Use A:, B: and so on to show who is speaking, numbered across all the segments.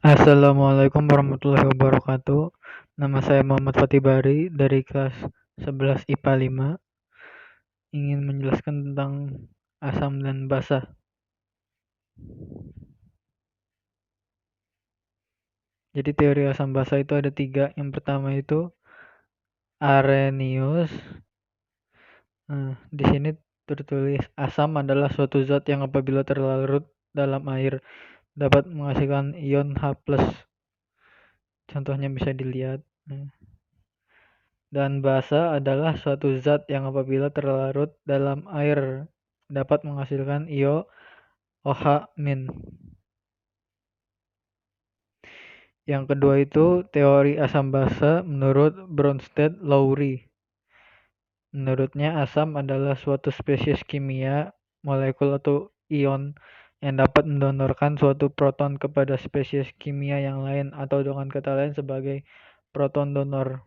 A: Assalamualaikum warahmatullahi wabarakatuh. Nama saya Muhammad Fatih Bari dari kelas 11 IPA 5. Ingin menjelaskan tentang asam dan basa. Jadi teori asam basa itu ada 3. Yang pertama itu Arrhenius. Di sini tertulis asam adalah suatu zat yang apabila terlarut dalam air dapat menghasilkan ion H+. Contohnya bisa dilihat. Dan basa adalah suatu zat yang apabila terlarut dalam air dapat menghasilkan ion OH-. Yang kedua itu teori asam basa menurut Bronsted-Lowry. Menurutnya asam adalah suatu spesies kimia, molekul atau ion yang dapat mendonorkan suatu proton kepada spesies kimia yang lain atau dengan kata lain sebagai proton donor.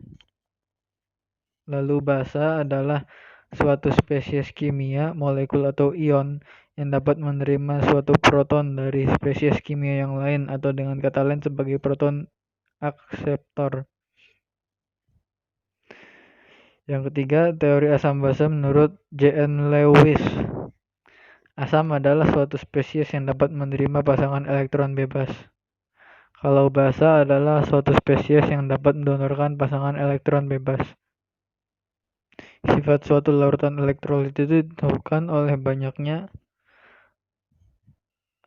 A: Lalu basa adalah suatu spesies kimia, molekul atau ion yang dapat menerima suatu proton dari spesies kimia yang lain atau dengan kata lain sebagai proton akseptor. Yang ketiga, teori asam basa menurut J.N. Lewis. Asam adalah suatu spesies yang dapat menerima pasangan elektron bebas. Kalau basa adalah suatu spesies yang dapat mendonorkan pasangan elektron bebas. Sifat suatu larutan elektrolit itu ditentukan oleh banyaknya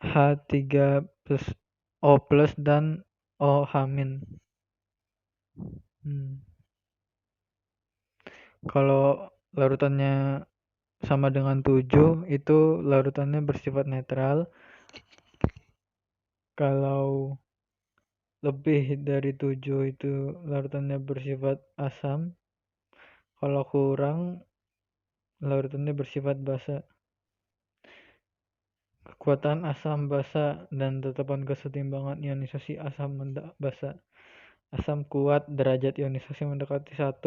A: H3+, O+, dan OH-. Kalau larutannya sama dengan 7, itu larutannya bersifat netral. Kalau lebih dari 7 itu larutannya bersifat asam. Kalau kurang, larutannya bersifat basa. Kekuatan asam basa dan tetapan kesetimbangan ionisasi asam basa. Asam kuat, derajat ionisasi mendekati 1.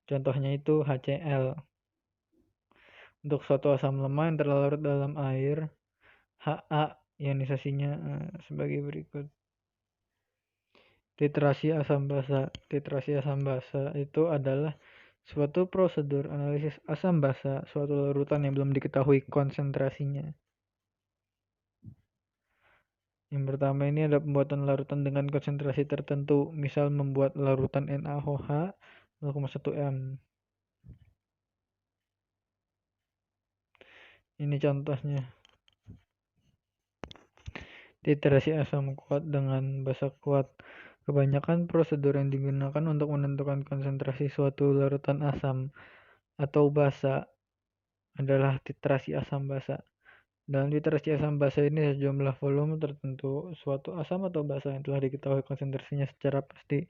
A: Contohnya itu HCl. Untuk suatu asam lemah yang terlarut dalam air, Ha ionisasinya sebagai berikut. Titrasi asam basa. Titrasi asam basa itu adalah suatu prosedur analisis asam basa suatu larutan yang belum diketahui konsentrasinya. Yang pertama ini ada pembuatan larutan dengan konsentrasi tertentu, misal membuat larutan NaOH 0,1 m. Ini contohnya. Titrasi asam kuat dengan basa kuat. Kebanyakan prosedur yang digunakan untuk menentukan konsentrasi suatu larutan asam atau basa adalah titrasi asam basa. Dalam titrasi asam basa ini sejumlah volume tertentu suatu asam atau basa yang telah diketahui konsentrasinya secara pasti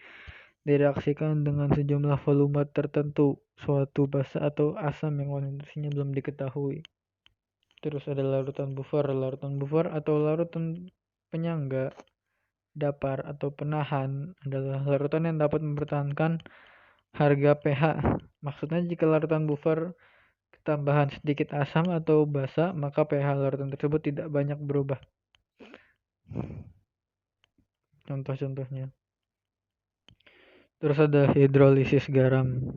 A: direaksikan dengan sejumlah volume tertentu suatu basa atau asam yang konsentrasinya belum diketahui. Terus ada larutan buffer. Larutan buffer atau larutan penyangga dapar atau penahan adalah larutan yang dapat mempertahankan harga pH. Maksudnya jika larutan buffer ketambahan sedikit asam atau basa, maka pH larutan tersebut tidak banyak berubah. Contoh-contohnya. Terus ada hidrolisis garam.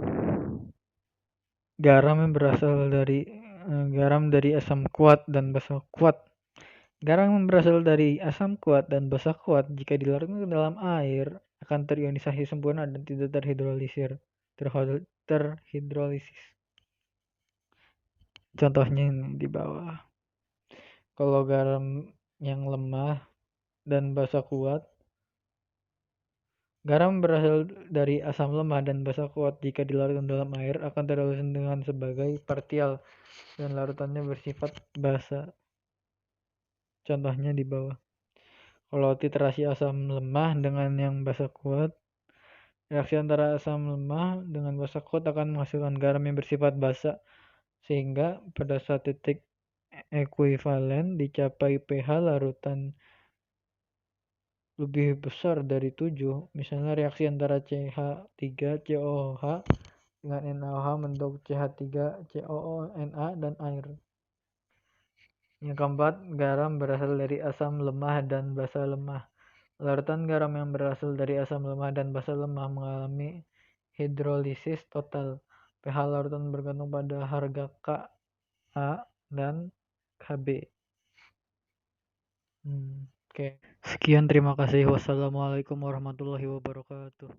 A: Garam yang berasal dari asam kuat dan basa kuat. Garam yang berasal dari asam kuat dan basa kuat jika dilarutkan ke dalam air akan terionisasi sempurna dan tidak terhidrolisis. Contohnya ini di bawah. Kalau garam yang lemah dan basa kuat, garam berasal dari asam lemah dan basa kuat jika dilarutkan dalam air akan teriolisir dengan sebagai partial dan larutannya bersifat basa. Contohnya di bawah. Kalau titrasi asam lemah dengan yang basa kuat, reaksi antara asam lemah dengan basa kuat akan menghasilkan garam yang bersifat basa, sehingga pada saat titik ekuivalen dicapai pH larutan lebih besar dari 7. Misalnya reaksi antara CH3COOH dengan NaOH membentuk CH3COONa dan air. Yang keempat, garam berasal dari asam lemah dan basa lemah. Larutan garam yang berasal dari asam lemah dan basa lemah mengalami hidrolisis total. pH larutan bergantung pada harga Ka dan Kb. Oke. Sekian, terima kasih. Wassalamualaikum warahmatullahi wabarakatuh.